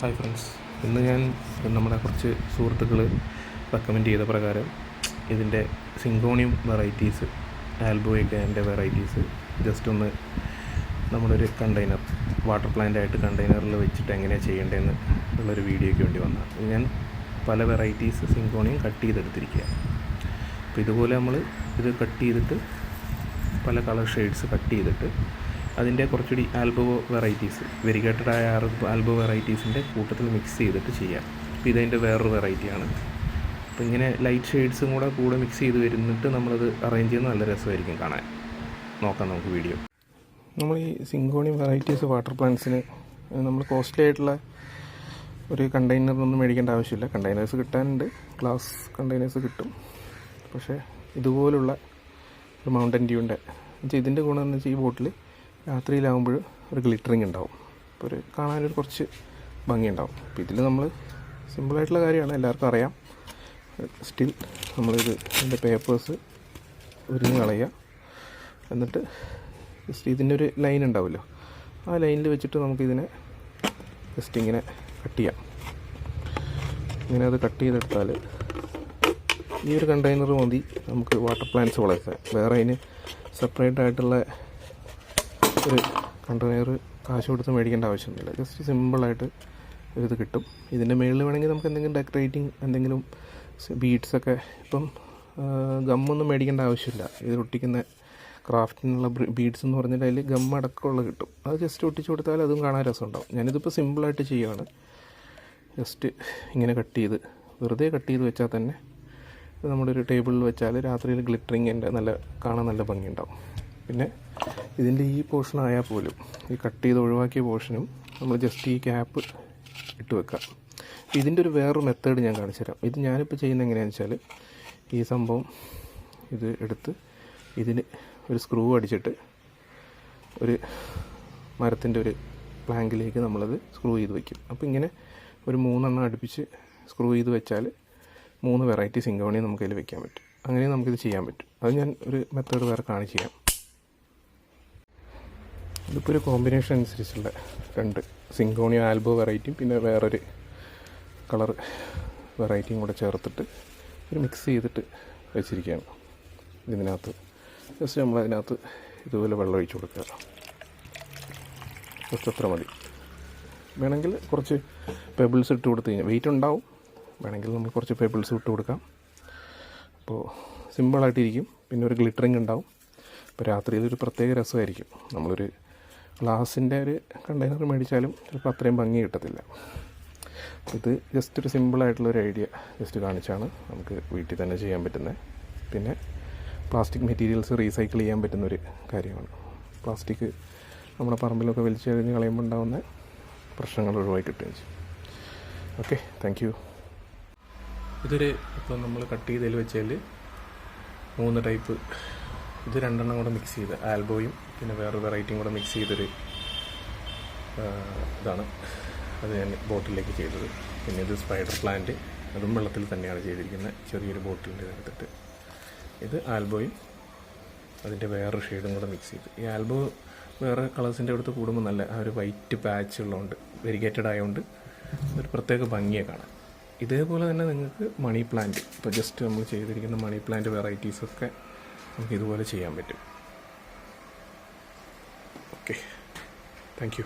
Hi friends, ഇന്ന് ഞാൻ നമ്മുടെ കുറച്ച് സുഹൃത്തുക്കൾ റെക്കമെൻഡ് ചെയ്ത പ്രകാരം ഇതിൻ്റെ സിങ്കോണിയം വെറൈറ്റീസ്, ആൽബോയൊക്കെ എൻ്റെ വെറൈറ്റീസ് ജസ്റ്റ് ഒന്ന് നമ്മളൊരു കണ്ടെയ്നർ, വാട്ടർ പ്ലാന്റ് ആയിട്ട് കണ്ടെയ്നറിൽ വെച്ചിട്ട് എങ്ങനെയാണ് ചെയ്യേണ്ടതെന്ന് ഉള്ളൊരു വീഡിയോയ്ക്ക് വേണ്ടി വന്നതാണ്. ഞാൻ പല വെറൈറ്റീസ് സിങ്കോണിയം കട്ട് ചെയ്തെടുത്തിരിക്കുക. അപ്പോൾ ഇതുപോലെ നമ്മൾ ഇത് കട്ട് ചെയ്തിട്ട് പല കളർ ഷെയ്ഡ്സ് കട്ട് ചെയ്തിട്ട് അതിൻ്റെ കുറച്ചുകൂടി ആൽബോ വെറൈറ്റീസ്, വെരിഗേറ്റഡ് ആയ ആൽബോ വെറൈറ്റീസിൻ്റെ കൂട്ടത്തിൽ മിക്സ് ചെയ്തിട്ട് ചെയ്യാം. അപ്പോൾ ഇതതിൻ്റെ വേറൊരു വെറൈറ്റിയാണ്. അപ്പോൾ ഇങ്ങനെ ലൈറ്റ് ഷെയ്ഡ്സും കൂടെ മിക്സ് ചെയ്ത് വരുന്നിട്ട് നമ്മളത് അറേഞ്ച് ചെയ്യുന്നത് നല്ല രസമായിരിക്കും കാണാൻ. നോക്കാം നമുക്ക് വീഡിയോ. നമ്മൾ ഈ സിങ്കോണിയം വെറൈറ്റീസ് വാട്ടർ പ്ലാന്റ്സിന് നമ്മൾ കോസ്റ്റ്ലി ആയിട്ടുള്ള ഒരു കണ്ടെയ്നറൊന്നും മേടിക്കേണ്ട ആവശ്യമില്ല. കണ്ടെയ്നേഴ്സ് കിട്ടാനുണ്ട്, ഗ്ലാസ് കണ്ടെയ്നേഴ്സ് കിട്ടും. പക്ഷേ ഇതുപോലുള്ള ഒരു മൗണ്ടൻ ഡ്യൂവിൻ്റെ ഇതിൻ്റെ ഗുണം എന്ന് വെച്ചാൽ ഈ ബോട്ടിൽ രാത്രിയിലാകുമ്പോൾ ഒരു ഗ്ലിറ്ററിങ് ഉണ്ടാവും. അപ്പോൾ ഒരു കാണാനൊരു കുറച്ച് ഭംഗിയുണ്ടാവും. അപ്പോൾ ഇതിൽ നമ്മൾ സിമ്പിളായിട്ടുള്ള കാര്യമാണ്, എല്ലാവർക്കും അറിയാം. സ്റ്റിൽ നമ്മളിത് ഇതിൻ്റെ പേപ്പേഴ്സ് ഉരിഞ്ഞ് കളയുക. എന്നിട്ട് ജസ്റ്റ് ഇതിൻ്റെ ഒരു ലൈൻ ഉണ്ടാവുമല്ലോ, ആ ലൈനിൽ വെച്ചിട്ട് നമുക്കിതിനെ ജസ്റ്റ് ഇങ്ങനെ കട്ട് ചെയ്യാം. ഇങ്ങനെ അത് കട്ട് ചെയ്തെടുത്താൽ ഈ ഒരു കണ്ടെയ്നർ മതി നമുക്ക് വാട്ടർ പ്ലാന്റ്സ് വളർത്താൻ. വേറെ അതിന് സെപ്പറേറ്റ് ആയിട്ടുള്ള ഒരു കണ്ടെയ്നർ കാശ് കൊടുത്ത് മേടിക്കേണ്ട ആവശ്യമൊന്നുമില്ല. ജസ്റ്റ് സിമ്പിളായിട്ട് ഇത് കിട്ടും. ഇതിൻ്റെ മുകളിൽ വേണമെങ്കിൽ നമുക്ക് എന്തെങ്കിലും ഡെക്കറേറ്റിംഗ്, എന്തെങ്കിലും ബീഡ്സൊക്കെ, ഇപ്പം ഗമ്മൊന്നും മേടിക്കേണ്ട ആവശ്യമില്ല. ഇത് ഒട്ടിക്കുന്ന ക്രാഫ്റ്റിനുള്ള ബീഡ്സ് എന്ന് പറഞ്ഞിട്ട് അതിൽ ഗം അടക്കമുള്ള കിട്ടും. അത് ജസ്റ്റ് ഒട്ടിച്ച് കൊടുത്താൽ അതും കാണാൻ രസമുണ്ടാവും. ഞാനിതിപ്പോൾ സിമ്പിളായിട്ട് ചെയ്യുകയാണ്. ജസ്റ്റ് ഇങ്ങനെ കട്ട് ചെയ്ത്, വെറുതെ കട്ട് ചെയ്ത് വെച്ചാൽ തന്നെ നമ്മുടെ ഒരു ടേബിളിൽ വെച്ചാൽ രാത്രിയിൽ ഗ്ലിറ്ററിങ്ങിൻ്റെ കാണാൻ നല്ല ഭംഗിയുണ്ടാവും. പിന്നെ ഇതിൻ്റെ ഈ പോർഷൻ ആയാൽ പോലും, ഈ കട്ട് ചെയ്ത് ഒഴിവാക്കിയ പോർഷനും നമ്മൾ ജസ്റ്റ് ഈ ക്യാപ്പ് ഇട്ട് വെക്കാം. ഇതിൻ്റെ ഒരു വേറൊരു മെത്തേഡ് ഞാൻ കാണിച്ചു തരാം. ഇത് ഞാനിപ്പോൾ ചെയ്യുന്നത് എങ്ങനെയാണെന്ന് വെച്ചാൽ, ഈ സംഭവം ഇത് എടുത്ത് ഇതിന് ഒരു സ്ക്രൂ അടിച്ചിട്ട് ഒരു മരത്തിൻ്റെ ഒരു പ്ലാങ്കിലേക്ക് നമ്മളത് സ്ക്രൂ ചെയ്ത് വയ്ക്കും. അപ്പോൾ ഇങ്ങനെ ഒരു 3 എണ്ണം അടുപ്പിച്ച് സ്ക്രൂ ചെയ്ത് വെച്ചാൽ 3 വെറൈറ്റി സിങ്കോണിയം നമുക്കതിൽ വെക്കാൻ പറ്റും. അങ്ങനെ നമുക്കിത് ചെയ്യാൻ പറ്റും. അത് ഞാൻ ഒരു മെത്തേഡ് വേറെ കാണിച്ചു തരാം. ഇതിപ്പോൾ ഒരു കോമ്പിനേഷൻ അനുസരിച്ചുള്ള 2 സിങ്കോണിയം ആൽബോ വെറൈറ്റിയും പിന്നെ വേറൊരു കളർ വെറൈറ്റിയും കൂടെ ചേർത്തിട്ട് ഒരു മിക്സ് ചെയ്തിട്ട് വെച്ചിരിക്കുകയാണ്. ഇതിനകത്ത് ജസ്റ്റ് നമ്മളതിനകത്ത് ഇതുപോലെ വെള്ളം ഒഴിച്ച് കൊടുക്കുക. ജസ്റ്റ് അത്ര മതി. വേണമെങ്കിൽ കുറച്ച് പെബിൾസ് ഇട്ട് കൊടുത്ത് കഴിഞ്ഞാൽ വെയിറ്റ് ഉണ്ടാവും. വേണമെങ്കിൽ നമ്മൾ കുറച്ച് പെബിൾസ് ഇട്ട് കൊടുക്കാം. അപ്പോൾ സിമ്പിളായിട്ടിരിക്കും. പിന്നെ ഒരു ഗ്ലിറ്ററിങ് ഉണ്ടാവും. ഇപ്പോൾ രാത്രിയിൽ ഒരു പ്രത്യേക രസമായിരിക്കും. നമ്മളൊരു ഗ്ലാസിൻ്റെ ഒരു കണ്ടെയ്നർ മേടിച്ചാലും ചിലപ്പോൾ അത്രയും ഭംഗി കിട്ടത്തില്ല. ഇത് ജസ്റ്റ് ഒരു സിമ്പിളായിട്ടുള്ളൊരു ഐഡിയ ജസ്റ്റ് കാണിച്ചാണ്. നമുക്ക് വീട്ടിൽ തന്നെ ചെയ്യാൻ പറ്റുന്നത്. പിന്നെ പ്ലാസ്റ്റിക് മെറ്റീരിയൽസ് റീസൈക്കിൾ ചെയ്യാൻ പറ്റുന്നൊരു കാര്യമാണ്. പ്ലാസ്റ്റിക് നമ്മുടെ പറമ്പിലൊക്കെ വലിച്ചു കഴിഞ്ഞ് കളയുമ്പോൾ ഉണ്ടാകുന്ന പ്രശ്നങ്ങൾ ഒഴിവാക്കി കിട്ടുകയും ചെയ്യും. Okay, thank you. ഇതൊരു ഇപ്പോൾ നമ്മൾ കട്ട് ചെയ്തതിൽ വെച്ചാൽ 3 ടൈപ്പ്, ഇത് 2 എണ്ണം കൂടെ മിക്സ് ചെയ്ത് ആൽബോയും പിന്നെ വേറെ വെറൈറ്റിയും കൂടെ മിക്സ് ചെയ്തൊരു ഇതാണ്. അത് ഞാൻ ബോട്ടിലേക്ക് ചെയ്തത്. പിന്നെ ഇത് സ്പൈഡർ പ്ലാന്റ്, അതും വെള്ളത്തിൽ തന്നെയാണ് ചെയ്തിരിക്കുന്നത്. ചെറിയൊരു ബോട്ടിലിൻ്റെ എടുത്തിട്ട് ഇത് ആൽബോയും അതിൻ്റെ വേറൊരു ഷെയ്ഡും കൂടെ മിക്സ് ചെയ്ത്. ഈ ആൽബോ വേറെ കളേഴ്സിൻ്റെ അടുത്ത് കൂടുമ്പോൾ നല്ല ആ ഒരു വൈറ്റ് പാച്ച് ഉള്ളതുകൊണ്ട്, വെരിഗേറ്റഡ് ആയതുകൊണ്ട് ഒരു പ്രത്യേക ഭംഗിയെ കാണാൻ. ഇതേപോലെ തന്നെ നിങ്ങൾക്ക് മണി പ്ലാന്റ്, ഇപ്പോൾ ജസ്റ്റ് നമ്മൾ ചെയ്തിരിക്കുന്ന മണി പ്ലാന്റ് വെറൈറ്റീസൊക്കെ നമുക്ക് ഇതുപോലെ ചെയ്യാൻ പറ്റും. Okay, thank you.